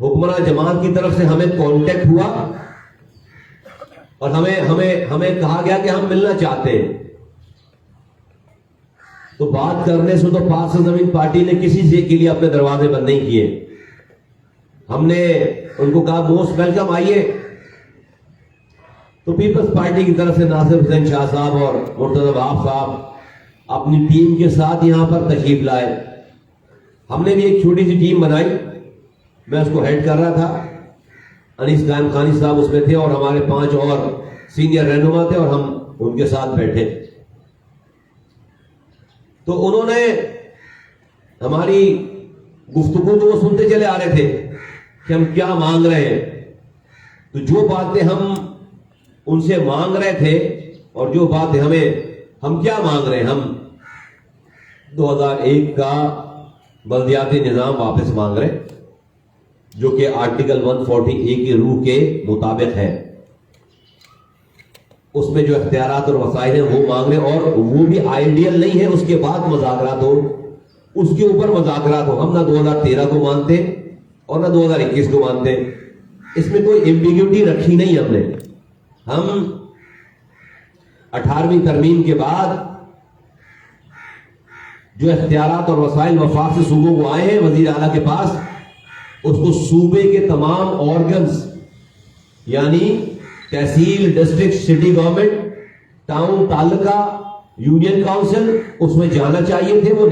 حکمراں جماعت کی طرف سے ہمیں کانٹیکٹ ہوا اور ہمیں کہا گیا کہ ہم ملنا چاہتے ہیں. تو بات کرنے سے تو پاک سے زمین پارٹی نے کسی سے کے لیے اپنے دروازے بند نہیں کیے. ہم نے ان کو کہا موسٹ ویلکم آئیے. تو پیپلز پارٹی کی طرف سے ناصر حسین شاہ صاحب اور مرتضی وہاب صاحب اپنی ٹیم کے ساتھ یہاں پر تشریف لائے. ہم نے بھی ایک چھوٹی سی ٹیم بنائی, میں اس کو ہیڈ کر رہا تھا, انیس قائم خانی صاحب اس میں تھے اور ہمارے 5 اور سینئر رہنما تھے اور ہم ان کے ساتھ بیٹھے. تو انہوں نے ہماری گفتگو تو وہ سنتے چلے آ رہے تھے کہ ہم کیا مانگ رہے ہیں. تو جو باتیں ہم ان سے مانگ رہے تھے اور جو باتیں ہم کیا مانگ رہے ہیں, ہم 2001 کا بلدیاتی نظام واپس مانگ رہے جو کہ آرٹیکل 140A کی روح کے مطابق ہے. اس میں جو اختیارات اور وسائل ہیں وہ مانگ رہے, اور وہ بھی آئیڈیل نہیں ہے اس کے بعد مذاکرات ہو, اس کے اوپر مذاکرات ہو. ہم نہ 2013 کو مانتے اور نہ 2021 کو مانتے, اس میں کوئی ایمبیگوٹی رکھی نہیں ہم نے. ہم 18ویں ترمیم کے بعد جو اختیارات اور وسائل وفاق سے صوبوں کو آئے ہیں وزیر اعلیٰ کے پاس, اس کو صوبے کے تمام آرگنز یعنی tehsil, district, city government, town, taluka, union council اس میں جانا چاہیے تھے. وہ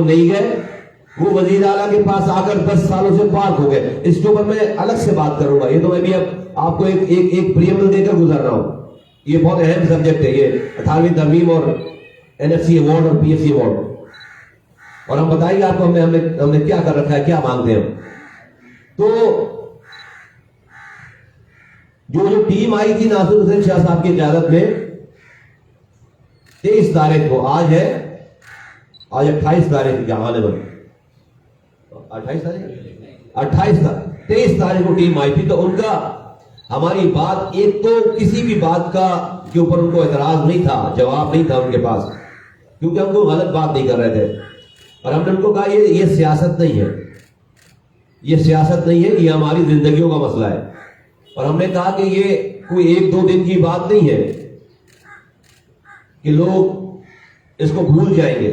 نہیں گئے. وہ وزیر اعلیٰ کے پاس آ کر 10 سالوں سے پارک ہو گئے. اس کے اوپر میں الگ سے بات کروں گا, یہ تو میں بھی اب آپ کو ایک پریمبل دے کر گزر رہا ہوں. یہ بہت اہم سبجیکٹ ہے, یہ 18ویں ترمیم اور NFC ایوارڈ اور PFC ایوارڈ. اور ہم بتائیں گے آپ کو ہم نے کیا کر رکھا ہے, کیا مانگتے ہیں ہم. تو جو ٹیم آئی تھی ناصر حسین شاہ صاحب کی قیادت میں 23 تاریخ کو, آج 28 تاریخ کی غالباً 23 تاریخ کو ٹیم آئی تھی. تو ان کا ہماری بات, ایک تو کسی بھی بات کا کے اوپر ان کو اعتراض نہیں تھا, جواب نہیں تھا ان کے پاس, کیونکہ ہم کوئی غلط بات نہیں کر رہے تھے. اور ہم نے ان کو کہا یہ سیاست نہیں ہے, یہ سیاست نہیں ہے, یہ ہماری زندگیوں کا مسئلہ ہے. اور ہم نے کہا کہ یہ کوئی 1-2 دن کی بات نہیں ہے کہ لوگ اس کو بھول جائیں گے.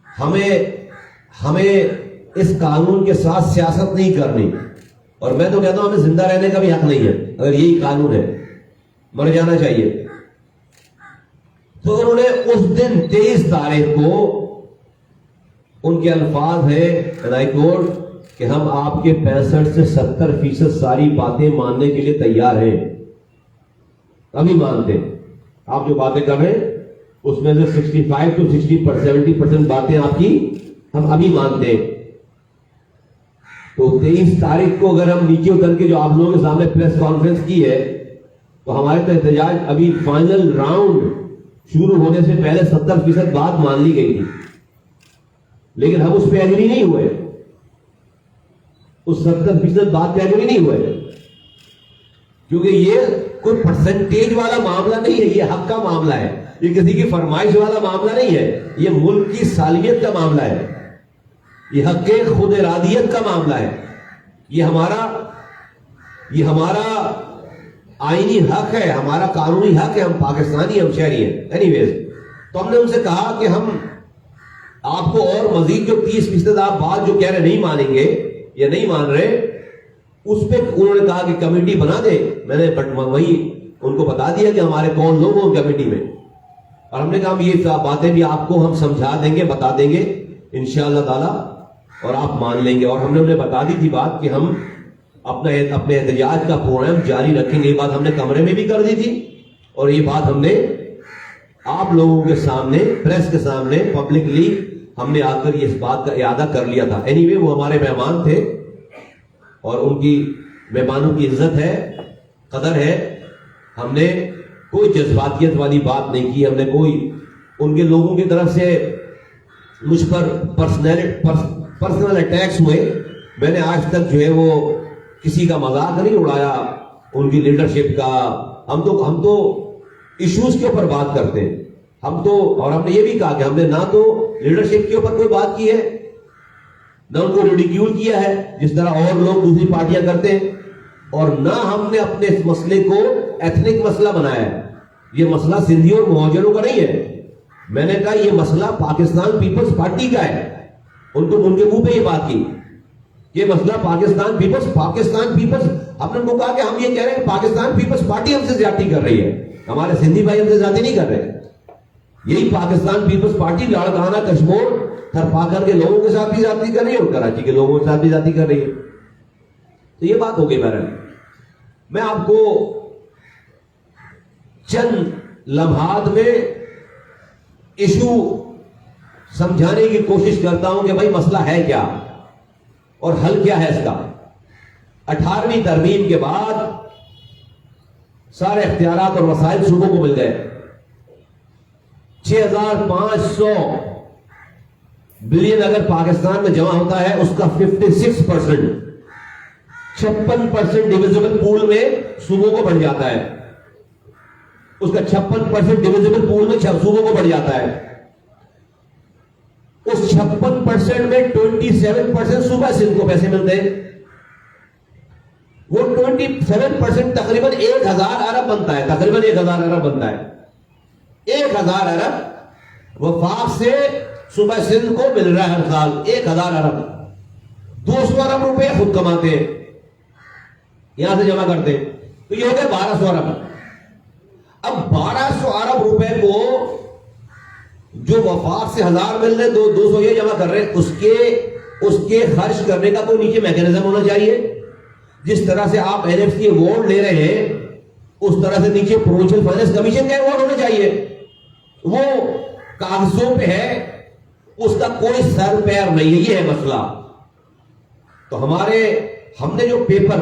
ہمیں اس قانون کے ساتھ سیاست نہیں کرنی, اور میں تو کہتا ہوں ہمیں زندہ رہنے کا بھی حق نہیں ہے. اگر یہی قانون ہے, مر جانا چاہیے. تو انہوں نے اس دن 23 تاریخ کو, ان کے الفاظ ہیں ہائی کورٹ کہ ہم آپ کے 65 سے 70% ساری باتیں ماننے کے لیے تیار ہیں. ابھی مانتے ہیں. آپ جو باتیں کر رہے ہیں اس میں سے 65 to 70% باتیں آپ کی ہم ابھی مانتے ہیں. تو 23 تاریخ کو اگر ہم نیچے اتر کے جو آپ لوگوں کے سامنے پریس کانفرنس کی ہے, تو ہمارے تو احتجاج ابھی فائنل راؤنڈ شروع ہونے سے پہلے 70% بات مان لی گئی تھی, لیکن ہم اس پہ ایگری نہیں ہوئے. اس 70% بات پہ ایگری نہیں ہوئے, کیونکہ یہ کوئی پرسنٹیج والا معاملہ نہیں ہے, یہ حق کا معاملہ ہے, یہ کسی کی فرمائش والا معاملہ نہیں ہے, یہ ملک کی صالحیت کا معاملہ ہے, یہ حق خود ارادیت کا معاملہ ہے, یہ ہمارا آئینی حق ہے, ہمارا قانونی حق ہے. ہم پاکستانی, ہم شہری ہیں. اینی ویز, تو ہم نے ان سے کہا کہ ہم آپ کو اور مزید جو 30% آپ بات جو کہہ رہے نہیں مانیں گے یا نہیں مان رہے, اس پہ انہوں نے کہا کہ کمیٹی بنا دیں. میں نے وہی ان کو بتا دیا کہ ہمارے کون لوگ ہیں کمیٹی میں, اور ہم نے کہا ہم یہ باتیں بھی آپ کو ہم سمجھا دیں گے, بتا دیں گے انشاءاللہ تعالی, اور آپ مان لیں گے. اور ہم نے انہیں بتا دی تھی بات کہ ہم اپنے احتجاج کا پروگرام جاری رکھیں گے. یہ بات ہم نے کمرے میں بھی کر دی تھی, اور یہ بات ہم نے آپ لوگوں کے سامنے, پریس کے سامنے, پبلکلی ہم نے آ کر اس بات کا اعادہ کر لیا تھا. اینی وے, وہ ہمارے مہمان تھے اور ان کی مہمانوں کی عزت ہے, قدر ہے. ہم نے کوئی جذباتیت والی بات نہیں کی, ہم نے کوئی ان کے لوگوں کی طرف سے مجھ پر پرسنل اٹیکس ہوئے. میں نے آج تک جو ہے وہ کسی کا مذاق نہیں اڑایا ان کی لیڈرشپ کا. ہم تو ایشوز کے اوپر بات کرتے ہیں. اور ہم نے یہ بھی کہا کہ ہم نے نہ تو لیڈرشپ کے اوپر کوئی بات کی ہے, نہ ان کو ریڈیکیول کیا ہے جس طرح اور لوگ دوسری پارٹیاں کرتے ہیں, اور نہ ہم نے اپنے اس مسئلے کو ایتھنک مسئلہ بنایا ہے. یہ مسئلہ سندھیوں اور مہاجروں کا نہیں ہے. میں نے کہا یہ مسئلہ پاکستان پیپلز پارٹی کا ہے. ان کے منہ پہ یہ بات کی, یہ مسئلہ پاکستان پیپلز ہم نے ان کو کہا کہ ہم یہ کہہ رہے ہیں کہ پاکستان پیپلز پارٹی ہم سے زیادتی کر رہی ہے, ہمارے سندھی بھائی ہم سے زیادتی نہیں کر رہے. یہی پاکستان پیپلز پارٹی لاڑکانہ کشمور تھرپاکر کے لوگوں کے ساتھ بھی زیادتی کر رہی ہے اور کراچی کے لوگوں کے ساتھ بھی زیادتی کر رہی ہے. تو یہ بات ہو گئی. میں آپ کو چند لمحات میں ایشو سمجھانے کی کوشش کرتا ہوں کہ بھائی مسئلہ ہے کیا اور حل کیا ہے اس کا. 18ویں ترمیم کے بعد سارے اختیارات اور وسائل صوبوں کو مل گئے. 6500 بلین اگر پاکستان میں جمع ہوتا ہے, اس کا 56% 56% ڈیویزبل پول میں صوبوں کو بڑھ جاتا ہے. اس کا 56% ڈیویزبل پول میں صوبوں کو بڑھ جاتا ہے. اس 56% میں 27% صوبہ سندھ کو پیسے ملتے ہیں. وہ 27% تقریباً 1000 ارب بنتا ہے. تقریباً 1000 ارب بنتا ہے. 1000 ارب وفاق سے صوبہ سندھ کو مل رہا ہے ہر سال. 1000 ارب. 200 ارب روپے خود کماتے ہیں, یہاں سے جمع کرتے ہیں, تو یہ ہو گئے 1200 ارب. اب 1200 ارب روپے کو جو وفاق سے 1000 مل رہے, 200 یہ جمع کر رہے ہیں, اس کے خرچ کرنے کا کوئی نیچے میکینزم ہونا چاہیے. جس طرح سے آپ NFC ایوارڈ لے رہے ہیں, اس طرح سے نیچے پروونشل فائنانس کمیشن کا ایوارڈ ہونا چاہیے. وہ کاغذوں پہ ہے, اس کا کوئی سر پیر نہیں ہے. یہ ہے مسئلہ. تو ہم نے جو پیپر,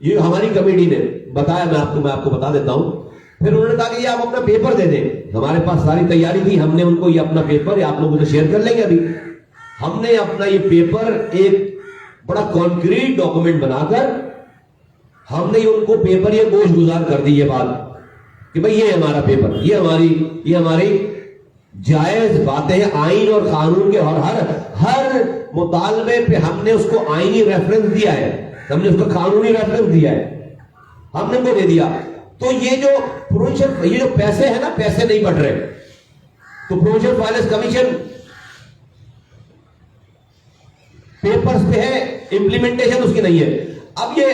یہ ہماری کمیٹی نے بتایا, میں آپ کو بتا دیتا ہوں. پھر انہوں نے کہا کہ یہ آپ اپنا پیپر دے دیں. ہمارے پاس ساری تیاری تھی. ہم نے ان کو یہ اپنا پیپر, آپ لوگوں سے شیئر کر لیں گے ابھی. ہم نے اپنا یہ پیپر ایک بڑا کانکریٹ ڈاکومنٹ بنا کر ہم نے ان کو پیپر یہ گوش گزار کر دی یہ بات کہ بھئی یہ ہمارا پیپر, یہ ہماری جائز باتیں ہیں. آئین اور قانون کے اور ہر مطالبے پہ ہم نے اس کو آئینی ریفرنس دیا ہے, ہم نے اس کو قانونی ریفرنس دیا ہے, ہم نے ان کو دے دیا. تو یہ جو پیسے ہیں نا, پیسے نہیں بڑھ رہے. تو پروونشل فائنانس کمیشن پیپرز پہ ہے, امپلیمنٹیشن اس کی نہیں ہے. اب یہ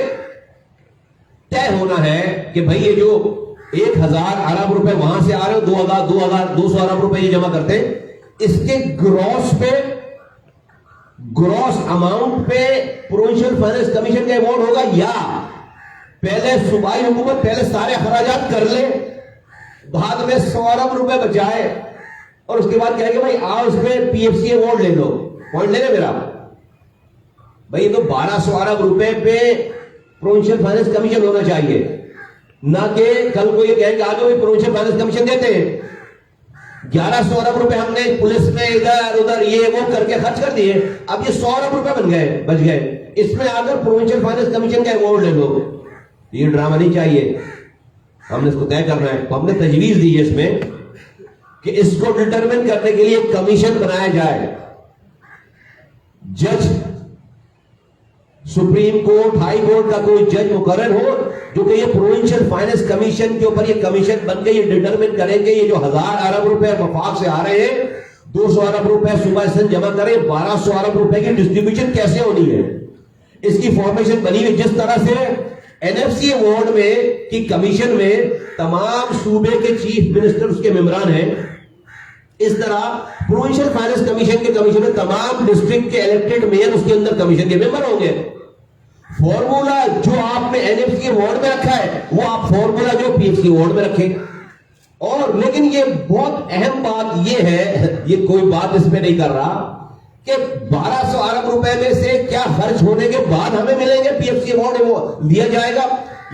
طے ہونا ہے کہ بھئی یہ جو 1000 ارب روپے وہاں سے آ رہے ہو, 200 ارب روپے یہ جمع کرتے ہیں, اس کے گروس اماؤنٹ پہ پروونشل فائنانس کمیشن کا ایوارڈ ہوگا, یا پہلے صوبائی حکومت پہلے سارے اخراجات کر لے, بعد میں 100 ارب روپے بچائے, اور اس کے بعد کہے کہ بھائی آؤ اس پہ PFC ایوارڈ لے لو. پوائنٹ لے لے میرا بھائی. تو 1200 ارب روپے پہ پروونشل فائنانس کمیشن ہونا چاہیے, نہ کہ کل کو یہ کہیں کہ آج وہ پروونشل فائنانس کمیشن دیتے ہیں. 1100 ارب روپے ہم نے پولیس میں ادھر ادھر یہ وہ کر کے خرچ کر دیے. اب یہ 100 ارب روپے بچ گئے. اس میں آ کر پروونشل فائنانس کمیشن کا ایوارڈ لے لو. یہ ڈرامہ نہیں چاہیے. ہم نے اس کو طے کرنا ہے. تو ہم نے تجویز دی ہے اس میں کہ اس کو ڈٹرمن کرنے کے لیے ایک کمیشن بنایا جائے. جج سپریم کورٹ, ہائی کورٹ کا کوئی جج مقرر ہو جو کہ یہ پروونشل فائنانس کمیشن کے اوپر یہ کمیشن بن کے یہ ڈٹرمن کریں گے یہ جو 1000 ارب روپے وفاق سے آ رہے ہیں, 200 ارب روپے صوبہ سندھ جمع کریں, 1200 ارب روپے کی ڈسٹریبیوشن کیسے ہونی ہے, اس کی فارمیشن بنی ہوئی. جس طرح سے NFC ایوارڈ میں کی کمیشن میں تمام صوبے کے چیف منسٹر اس کے ممبران ہیں, اس طرح پروونشل فائنانس کمیشن کے کمیشن میں تمام ڈسٹرکٹ کے الیکٹڈ میئر اس کے اندر کمیشن کے ممبر ہوں گے. فارمولا جو آپ نے NFC ایوارڈ میں رکھا ہے وہ آپ فارمولا جو PFC ایوارڈ میں رکھیں. اور لیکن یہ بہت اہم بات یہ ہے, یہ کوئی بات اس میں نہیں کر رہا کہ 1200 ارب روپے میں سے کیا خرچ ہونے کے بعد ہمیں ملیں گے PFC ایوارڈ, وہ دیا جائے گا,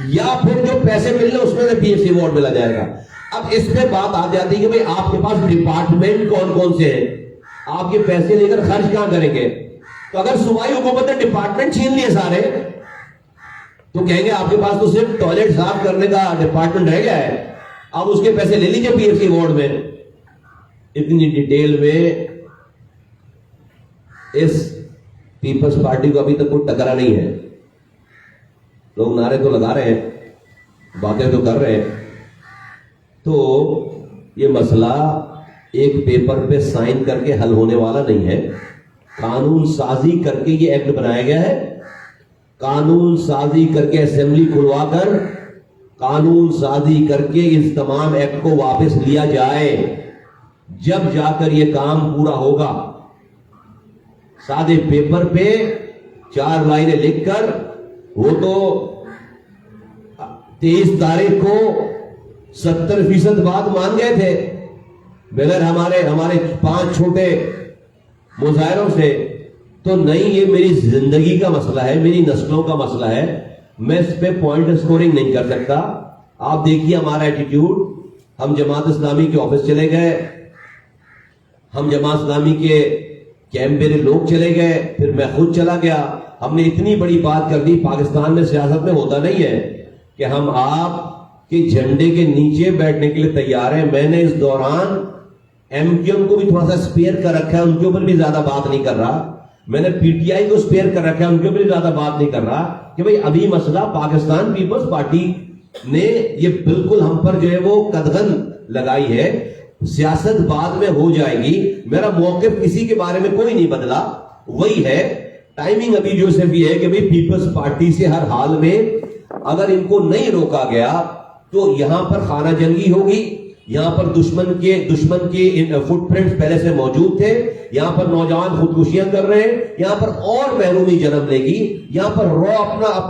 یا پھر جو پیسے مل رہے اس میں سے PFC ایوارڈ ملا جائے گا. اب اس پہ بات آ جاتی ہے کہ بھئی آپ کے پاس ڈپارٹمنٹ کون کون سے ہیں, آپ کے پیسے لے کر خرچ کہاں کریں گے. تو اگر صوبائی حکومت نے ڈپارٹمنٹ چھین لیے سارے, تو کہیں گے آپ کے پاس تو صرف ٹوائلٹ صاف کرنے کا ڈپارٹمنٹ رہ گیا ہے, آپ اس کے پیسے لے لیجئے PFC ایوارڈ میں. اتنی ڈیٹیل میں اس پیپلز پارٹی کو ابھی تک کوئی ٹکرا نہیں ہے. لوگ نعرے تو لگا رہے ہیں, باتیں تو کر رہے ہیں. تو یہ مسئلہ ایک پیپر پہ سائن کر کے حل ہونے والا نہیں ہے. قانون سازی کر کے یہ ایکٹ بنایا گیا ہے. قانون سازی کر کے اسمبلی کھلوا کر قانون سازی کر کے اس تمام ایکٹ کو واپس لیا جائے, جب جا کر یہ کام پورا ہوگا. سادے پیپر پہ 4 لائنیں لکھ کر, وہ تو 23 تاریخ کو 70% بات مان گئے تھے بغیر ہمارے 5 چھوٹے مظاہروں سے. تو نہیں, یہ میری زندگی کا مسئلہ ہے, میری نسلوں کا مسئلہ ہے. میں اس پہ پوائنٹ سکورنگ نہیں کر سکتا. آپ دیکھیے ہمارا ایٹیٹیوڈ. ہم جماعت اسلامی کے آفس چلے گئے, ہم جماعت اسلامی کے کیمپ میں لوگ چلے گئے, پھر میں خود چلا گیا. ہم نے اتنی بڑی بات کر دی. پاکستان میں سیاست میں ہوتا نہیں ہے کہ ہم آپ کے جھنڈے کے نیچے بیٹھنے کے لیے تیار ہیں. میں نے اس دوران ایم کیو ایم کو بھی تھوڑا سا اسپیئر کر رکھا ہے, ان کے اوپر بھی زیادہ بات نہیں کر رہا. میں نے پی ٹی آئی کو اسپیئر کر رکھا ہے, ان کے اوپر بھی زیادہ بات نہیں کر رہا کہ بھئی ابھی مسئلہ پاکستان پیپلز پارٹی نے یہ بالکل ہم پر جو ہے وہ قدغن لگائی ہے. سیاست بعد میں ہو جائے گی. میرا موقف کسی کے بارے میں کوئی نہیں بدلا, وہی ہے. ٹائمنگ ابھی جو صرف یہ ہے کہ بھئی پیپلز پارٹی سے ہر حال میں اگر ان کو نہیں روکا گیا تو یہاں پر خانہ جنگی ہوگی. یہاں پر دشمن کے فٹ پرنٹس پہلے سے موجود تھے. یہاں پر نوجوان خودکشیاں کر رہے ہیں. یہاں پر اور محرومی جنم لے گی. یہاں پر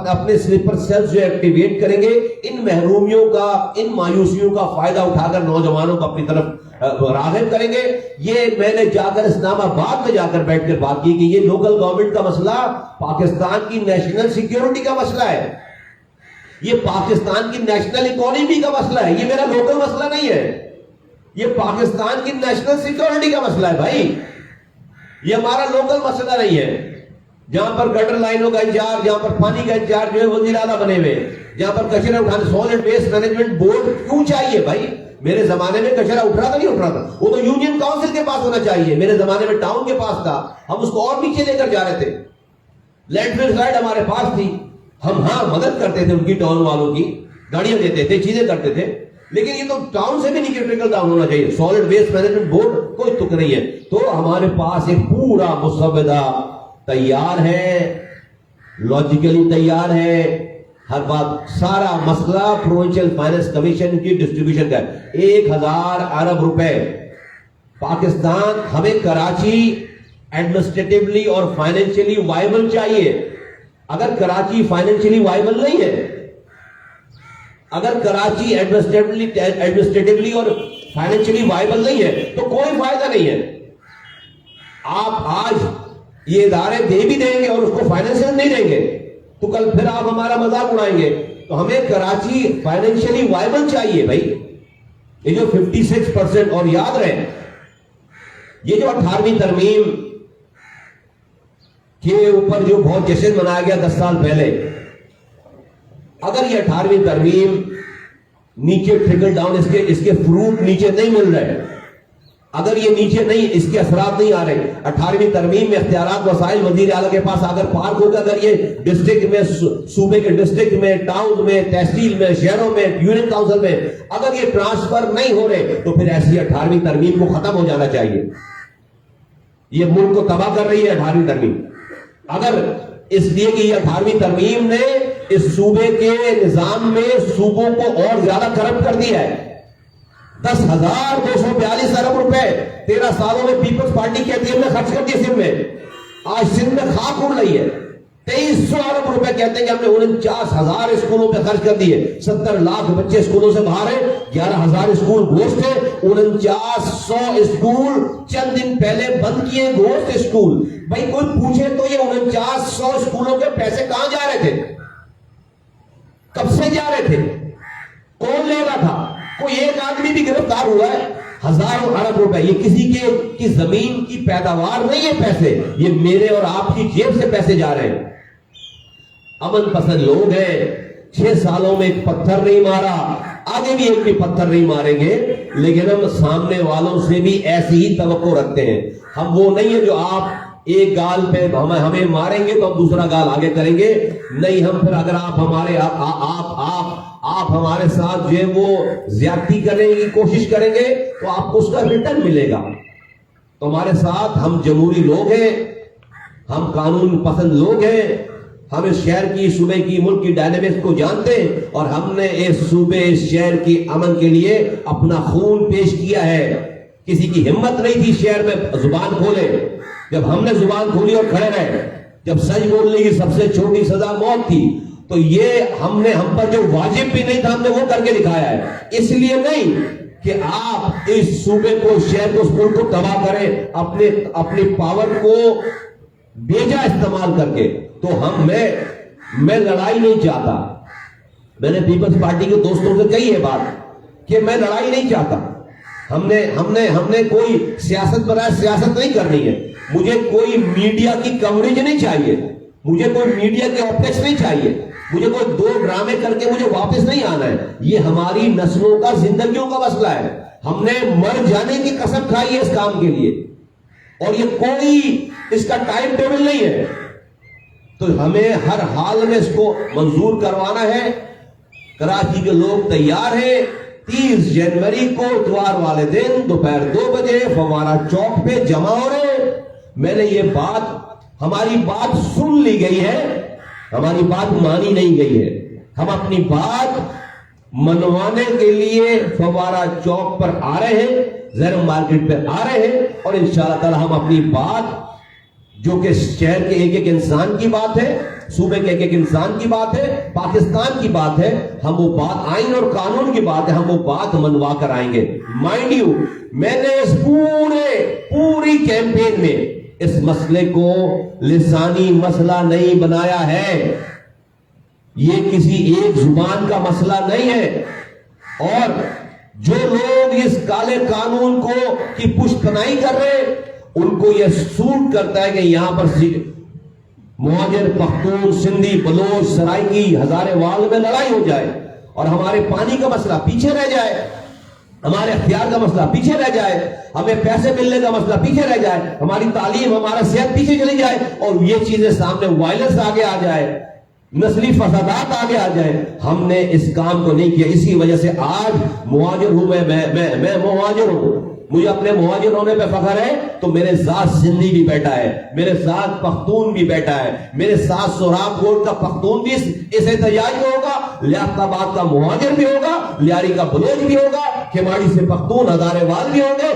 اپنے سلیپر سیلز جو ایکٹیویٹ کریں گے, ان محرومیوں کا, ان مایوسیوں کا فائدہ اٹھا کر نوجوانوں کو اپنی طرف راغب کریں گے. یہ میں نے جا کر اسلام آباد میں جا کر بیٹھ کر بات کی کہ یہ لوکل گورنمنٹ کا مسئلہ پاکستان کی نیشنل سیکیورٹی کا مسئلہ ہے. یہ پاکستان کی نیشنل اکانومی کا مسئلہ ہے. یہ میرا لوکل مسئلہ نہیں ہے, یہ پاکستان کی نیشنل سیکیورٹی کا مسئلہ ہے بھائی. یہ ہمارا لوکل مسئلہ نہیں ہے. جہاں پر گٹر لائنوں کا انچارج, جہاں پر پانی کا انچارج جو ہے وزیر اعلیٰ بنے ہوئے, جہاں پر کچرا اٹھانے سالڈ ویسٹ مینجمنٹ بورڈ کیوں چاہیے بھائی؟ میرے زمانے میں کچرا اٹھ رہا تھا نہیں اٹھ رہا تھا, وہ تو یونین کاؤنسل کے پاس ہونا چاہیے. میرے زمانے میں ٹاؤن کے پاس تھا, ہم اس کو اور نیچے لے کر جا رہے تھے. لینڈ فل سائڈ ہمارے پاس تھی, ہم مدد کرتے تھے ان کی, ٹاؤن والوں کی گاڑیاں دیتے تھے, چیزیں کرتے تھے. لیکن یہ تو ٹاؤن سے بھی نیچے ٹرکل ڈاؤن ہونا چاہیے. سالڈ ویسٹ مینجمنٹ بورڈ کوئی تک نہیں ہے. تو ہمارے پاس ایک پورا مسودہ تیار ہے, لاجیکلی تیار ہے. ہر بات, سارا مسئلہ پروونشل فائنانس کمیشن کی ڈسٹریبیوشن کا ہے. 1000 ارب روپے پاکستان, ہمیں کراچی ایڈمنسٹریٹولی اور فائنینشلی وائبل چاہیے. اگر کراچی فائنینشلی وائبل نہیں ہے, اگر کراچی ایڈمنسٹریٹولی اور فائنینشلی وائبل نہیں ہے تو کوئی فائدہ نہیں ہے. آپ آج یہ ادارے دے بھی دیں گے اور اس کو فائنینشل نہیں دیں گے تو کل پھر آپ ہمارا مذاق اڑائیں گے. تو ہمیں کراچی فائنینشلی وائبل چاہیے بھائی. یہ جو 56%, اور یاد رہے یہ جو 18ویں ترمیم کے اوپر جو بہت جشن منایا گیا 10 سال پہلے, اگر یہ 18ویں ترمیم نیچے ٹرکل ڈاؤن, اس کے فروٹ نیچے نہیں مل رہے, اگر یہ نیچے نہیں, اس کے اثرات نہیں آ رہے, 18ویں ترمیم میں اختیارات وسائل وزیر اعلیٰ کے پاس اگر پارک ہوگا, اگر یہ ڈسٹرکٹ میں, صوبے کے ڈسٹرکٹ میں, ٹاؤن میں, تحصیل میں, شہروں میں, یونین کاؤنسل میں اگر یہ ٹرانسفر نہیں ہو رہے تو پھر ایسی 18ویں ترمیم کو ختم ہو جانا چاہیے. یہ ملک کو تباہ کر رہی ہے 18ویں ترمیم. اگر اس لیے کہ یہ 18ویں ترمیم نے اس صوبے کے نظام میں صوبوں کو اور زیادہ کرپٹ کر دیا ہے. 10,242 ارب روپے 13 سالوں میں پیپلز پارٹی کہتی ہے ہم نے خرچ کر دیے سندھ میں. آج سندھ میں خاک اڑ رہی ہے. 2300 ارب روپے کہتے ہیں کہ ہم نے 49,000 اسکولوں پہ خرچ کر دیے. 70 لاکھ بچے اسکولوں سے باہر ہیں, 11,000 اسکول گھوسٹ ہیں. 4900 اسکول چند دن پہلے بند کیے, گھوسٹ اسکول. بھائی کوئی پوچھے تو یہ 4900 اسکولوں کے پیسے کہاں جا رہے تھے, کب سے جا رہے تھے, کون لے رہا تھا؟ کوئی ایک آدمی بھی گرفتار ہوا ہے؟ ہزاروں ارب روپے. یہ کسی کی زمین کی پیداوار نہیں ہے پیسے, یہ میرے اور آپ کی جیب سے پیسے جا رہے ہیں. امن پسند لوگ ہیں, 6 سالوں میں ایک پتھر نہیں مارا, آگے بھی ایک بھی پتھر نہیں ماریں گے. لیکن ہم سامنے والوں سے بھی ایسی ہی توقع رکھتے ہیں. ہم وہ نہیں ہے جو آپ ایک گال پہ ہمیں ماریں گے تو ہم دوسرا گال آگے کریں گے نہیں. ہم پھر اگر آپ ہمارے ساتھ جو ہے وہ زیادتی کرنے کی کوشش کریں گے تو آپ کو اس کا ریٹرن ملے گا. تو ہمارے ساتھ ہم جمہوری لوگ ہیں, ہم قانون پسند لوگ ہیں, ہم اس شہر کی صوبے کی ملک کی ڈائنامکس کو جانتے ہیں, اور ہم نے اس صوبے اس شہر کی امن کے لیے اپنا خون پیش کیا ہے. کسی کی ہمت نہیں تھی شہر میں زبان کھولے, جب ہم نے زبان کھولی اور کھڑے رہے. جب سچ بولنے کی سب سے چھوٹی سزا موت تھی, تو یہ ہم پر جو واجب بھی نہیں تھا ہم نے وہ کر کے دکھایا ہے. اس لیے نہیں کہ آپ اس صوبے کو, شہر کو, اس ملک کو تباہ کریں اپنی پاور کو بیجا استعمال کر کے. تو میں لڑائی نہیں چاہتا. میں نے پیپلز پارٹی کے دوستوں سے کہی ہے بات کہ میں لڑائی نہیں چاہتا. ہم نے کوئی سیاست برائے سیاست نہیں کرنی ہے. مجھے کوئی میڈیا کی کوریج نہیں چاہیے, مجھے کوئی میڈیا کے آپٹکس نہیں چاہیے, مجھے کوئی دو ڈرامے کر کے مجھے واپس نہیں آنا ہے. یہ ہماری نسلوں کا, زندگیوں کا مسئلہ ہے. ہم نے مر جانے کی قسم کھائی ہے اس کام کے لیے, اور یہ کوئی اس کا ٹائم ٹیبل نہیں ہے. تو ہمیں ہر حال میں اس کو منظور کروانا ہے. کراچی کے لوگ تیار ہیں. 30 جنوری کو اتوار والے دن دوپہر 2 بجے فوارہ چوک پہ جمع ہو رہے ہیں. میں نے یہ بات, ہماری بات سن لی گئی ہے, ہماری بات مانی نہیں گئی ہے. ہم اپنی بات منوانے کے لیے فوارہ چوک پر آ رہے ہیں, زہرم مارکیٹ پہ آ رہے ہیں, اور انشاءاللہ تعالی ہم اپنی بات, جو کہ شہر کے ایک ایک انسان کی بات ہے, صوبے کے ایک ایک انسان کی بات ہے, پاکستان کی بات ہے, ہم وہ بات, آئین اور قانون کی بات ہے, ہم وہ بات منوا کر آئیں گے. مائنڈ یو, میں نے اس پوری کیمپین میں اس مسئلے کو لسانی مسئلہ نہیں بنایا ہے. یہ کسی ایک زبان کا مسئلہ نہیں ہے. اور جو لوگ اس کالے قانون کو کی پشت پناہی کر رہے ہیں, ان کو یہ سوٹ کرتا ہے کہ یہاں پر مہاجر, پختون, سندھی, بلوچ, سرائکی, ہزارے وال میں لڑائی ہو جائے, اور ہمارے پانی کا مسئلہ پیچھے رہ جائے, ہمارے اختیار کا مسئلہ پیچھے رہ جائے, ہمیں پیسے ملنے کا مسئلہ پیچھے رہ جائے, ہماری تعلیم, ہمارا صحت پیچھے چلی جائے, اور یہ چیزیں سامنے, وائلنس آگے آ جائے, نسلی فسادات آگے آ جائے. ہم نے اس کام کو نہیں کیا. اسی وجہ سے آج مہاجر ہوں میں مہاجر ہوں. مجھے اپنے مہاجر ہونے پہ فخر ہے. تو میرے ساتھ سندھی بھی بیٹھا ہے, میرے ساتھ پختون بھی بیٹھا ہے, میرے ساتھ سوراب کوٹ کا پختون بھی اس احتجاج میں ہوگا, لیاقت آباد کا مہاجر بھی ہوگا, لیاری کا بلوچ بھی ہوگا, کھماڑی سے پختون, ہزارے وال بھی ہوں گے,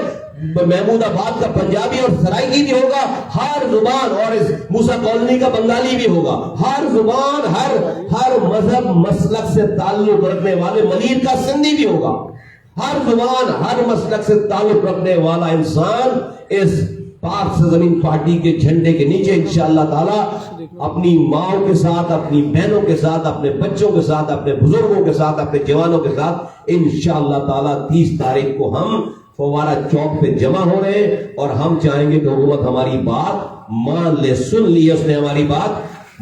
محمود آباد کا پنجابی اور سرائکی بھی ہوگا. ہر زبان, اور اس موسیٰ کالونی کا بنگالی بھی ہوگا. ہر زبان, ہر مذہب مسلک سے تعلق رکھنے والے, ملیر کا سندھی بھی ہوگا. ہر زبان, ہر مسلک سے تعلق رکھنے والا انسان اس پاک زمین پارٹی کے جھنڈے کے نیچے انشاءاللہ تعالی اپنی ماؤں کے ساتھ, اپنی بہنوں کے ساتھ, اپنے بچوں کے ساتھ, اپنے بزرگوں کے ساتھ, اپنے جوانوں کے ساتھ انشاءاللہ تعالی 30 تاریخ کو ہم فوارہ چوک پہ جمع ہو رہے ہیں. اور ہم چاہیں گے کہ حکومت ہماری بات مان لے, سن لی ہے اس نے ہماری بات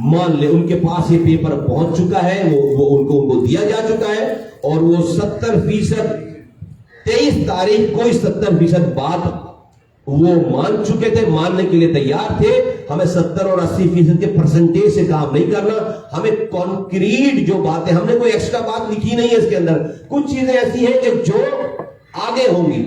مان لے. ان کے پاس یہ پیپر پہنچ چکا ہے, وہ ان کو دیا جا چکا ہے, اور وہ 70% 23 تاریخ کو 70% بات وہ مان چکے تھے, ماننے کے لیے تیار تھے. ہمیں 70 اور 80% کے پرسنٹیج سے کام نہیں کرنا. ہمیں کانکریٹ جو باتیں, ہم نے کوئی ایکسٹرا بات لکھی نہیں ہے اس کے اندر. کچھ چیزیں ایسی ہیں کہ جو آگے ہوں گی,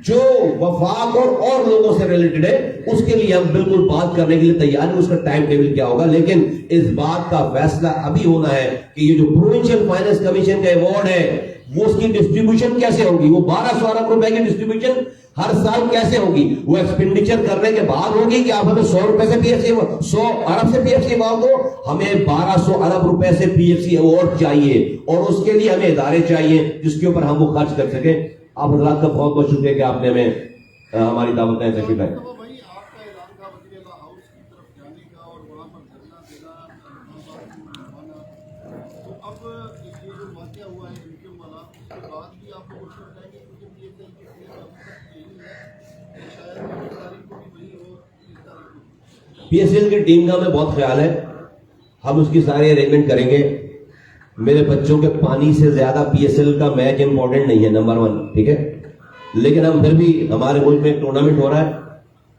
جو وفاق اور لوگوں سے ریلیٹڈ ہے, اس کے لیے ہم بالکل بات کرنے کے لیے تیار ہیں. اس کا ٹائم ٹیبل کیا ہوگا, لیکن اس بات کا فیصلہ ابھی ہونا ہے کہ یہ جو پروونشل فائنانس کمیشن کا ایوارڈ ہے, وہ اس کی ڈسٹریبیوشن کیسے ہوگی, وہ 1200 ارب روپے کی ڈسٹریبیوشن ہر سال کیسے ہوگی, وہ ایکسپینڈیچر کرنے کے بعد ہوگی کہ آپ ہمیں 100 روپے سے پی ایف سی, 100 ارب سے پی ایف سی ایوارڈ دو. ہمیں 1200 ارب روپے سے پی ایف سی ایوارڈ چاہیے, اور اس کے لیے ہمیں ادارے چاہیے جس کے اوپر ہم وہ خرچ کر سکیں. آپ حضرات کا بہت بہت شکریہ کہ آپ نے ہمیں ہماری دعوت میں تشریف لائے. پی ایس ایل کی ٹیم کا ہمیں بہت خیال ہے, ہم اس کی ساری ارینجمنٹ کریں گے. میرے بچوں کے پانی سے زیادہ پی ایس ایل کا میچ امپورٹنٹ نہیں ہے, نمبر 1, ٹھیک ہے. لیکن ہم پھر بھی, ہمارے ملک میں ایک ٹورنامنٹ ہو رہا ہے,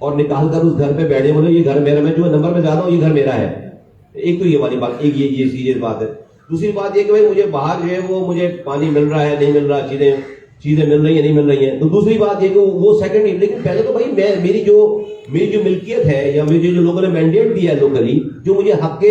اور نکال کر اس گھر پہ بیٹھے بولے یہ گھر میرا, میں جو نمبر میں زیادہ ہوں یہ گھر میرا ہے. ایک تو یہ والی بات, ایک یہ سیریس بات ہے. دوسری بات یہ کہ بھائی مجھے باہر جو ہے وہ مجھے پانی مل رہا ہے نہیں مل رہا, چیزیں مل رہی ہیں نہیں مل رہی ہیں, تو دوسری بات یہ کہ وہ سیکنڈ. لیکن پہلے تو بھائی میری جو ملکیت ہے یا مجھے جو لوگوں نے مینڈیٹ دیا ہے لوکلی, جو مجھے حق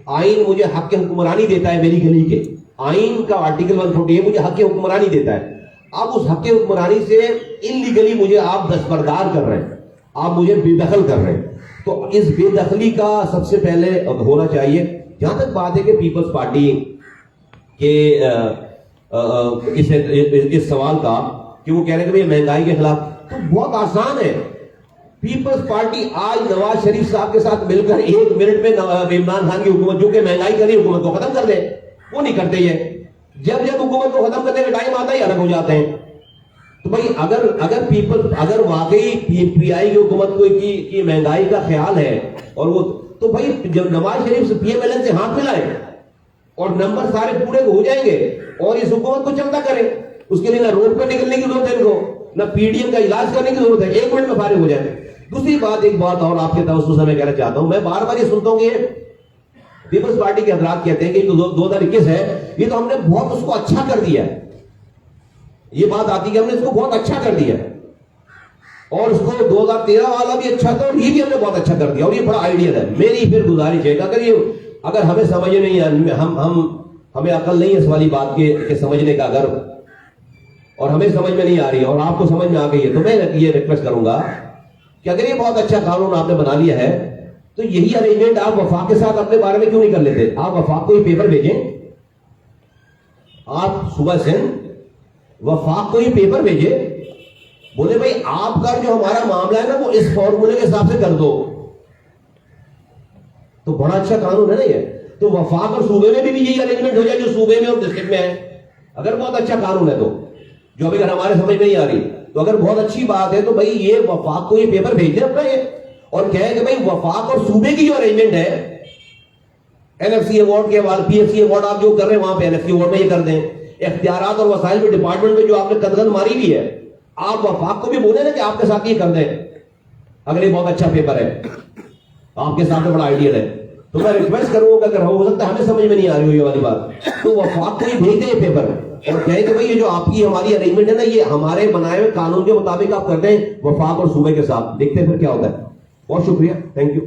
آئین مجھے حق حکمرانی دیتا ہے میری گلی کے, آئین کا آرٹیکل 148 مجھے حق حکمرانی دیتا ہے. آپ اس حق حکمرانی سے انلیگلی مجھے آپ دستبردار کر رہے ہیں, آپ مجھے بے دخل کر رہے ہیں. تو اس بے دخلی کا سب سے پہلے ہونا چاہیے. جہاں تک بات ہے کہ پیپلز پارٹی کے اس سوال کا کہ وہ کہہ رہے ہیں کہ مہنگائی کے خلاف, تو بہت آسان ہے. پیپلز پارٹی آج نواز شریف صاحب کے ساتھ مل کر 1 منٹ میں عمران خان کی حکومت جو کہ مہنگائی کر رہی حکومت کو ختم کر دے. وہ نہیں کرتے یہ. جب حکومت کو ختم کرنے کا ٹائم آتا ہی الگ ہو جاتے ہیں. تو بھائی اگر واقعی پی آئی کی حکومت کو کی مہنگائی کا خیال ہے اور وہ, تو بھائی جب نواز شریف سے پی ایم ایل این سے ہاتھ ملائے اور نمبر سارے پورے ہو جائیں گے اور اس حکومت کو چلتا کرے. اس کے لیے نہ روڈ پہ نکلنے کی ضرورت ہے ان کو, نہ پی ڈی ایم کا علاج کرنے کی ضرورت ہے, 1 منٹ میں فارغ ہو جائے. دوسری بات, ایک بات اور آپ کے توسط سے میں کہنا چاہتا ہوں, میں بار بار یہ سنتا ہوں کہ پیپلز پارٹی کے حضرات کہتے ہیں کہ 2021 ہے یہ تو ہم نے بہت اس کو اچھا کر دیا ہے. یہ بات آتی ہے کہ ہم نے اس کو بہت اچھا کر دیا ہے, اور اس کو 2013 والا بھی اچھا تھا اور یہ بھی ہم نے بہت اچھا کر دیا, اور یہ بڑا آئیڈیل ہے. میری پھر گزارش ہے کہ اگر ہمیں سمجھ نہیں ہے, ہمیں عقل نہیں ہے اس والی بات کے سمجھنے کا, اگر اور ہمیں سمجھ میں نہیں آ رہی ہے اور آپ کو سمجھ میں آ گئی ہے, تو میں یہ ریکویسٹ کروں گا کہ اگر یہ بہت اچھا قانون آپ نے بنا لیا ہے تو یہی ارینجمنٹ آپ وفاق کے ساتھ اپنے بارے میں کیوں نہیں کر لیتے. آپ وفاق کو یہ پیپر بھیجیں, آپ صبح سے وفاق کو یہ پیپر بھیجے, بولے بھائی آپ کا جو ہمارا معاملہ ہے نا وہ اس فارمولے کے حساب سے کر دو. تو بڑا اچھا قانون ہے نا یہ. تو وفاق اور صوبے میں بھی یہی ارینجمنٹ ہو جائے جو صوبے میں اور ڈسٹرکٹ میں ہے. اگر بہت اچھا قانون ہے تو, جو ابھی اگر ہمارے سمجھ میں نہیں آ رہی, تو اگر بہت اچھی بات ہے تو بھائی یہ وفاق کو یہ پیپر بھیج دیں اپنا یہ, اور کہیں کہ بھائی وفاق اور صوبے کی جو ارینجمنٹ ہے این ایف سی ایوارڈ کے بعد پی ایف سی ایوارڈ آپ جو کر رہے ہیں وہاں پہ این ایف سی ایوارڈ میں یہ کر دیں. اختیارات اور وسائل کے ڈپارٹمنٹ میں جو آپ نے قدغن ماری بھی ہے, آپ وفاق کو بھی بولیں نا کہ آپ کے ساتھ یہ کر دیں. اگر یہ بہت اچھا پیپر ہے آپ کے ساتھ بڑا آئیڈیل ہے, تو میں ریکویسٹ کروں گا اگر ہو سکتا ہے ہمیں سمجھ میں نہیں آ رہی ہو یہ والی بات, تو وفاق کو ہی بھیج دیں یہ پیپر اور کہیں کہ بھائی یہ جو آپ کی ہماری ارینجمنٹ ہے نا یہ ہمارے بنائے ہوئے قانون کے مطابق آپ کر دیں وفاق اور صوبے کے ساتھ. دیکھتے ہیں پھر کیا ہوتا ہے. بہت شکریہ, تھینک یو.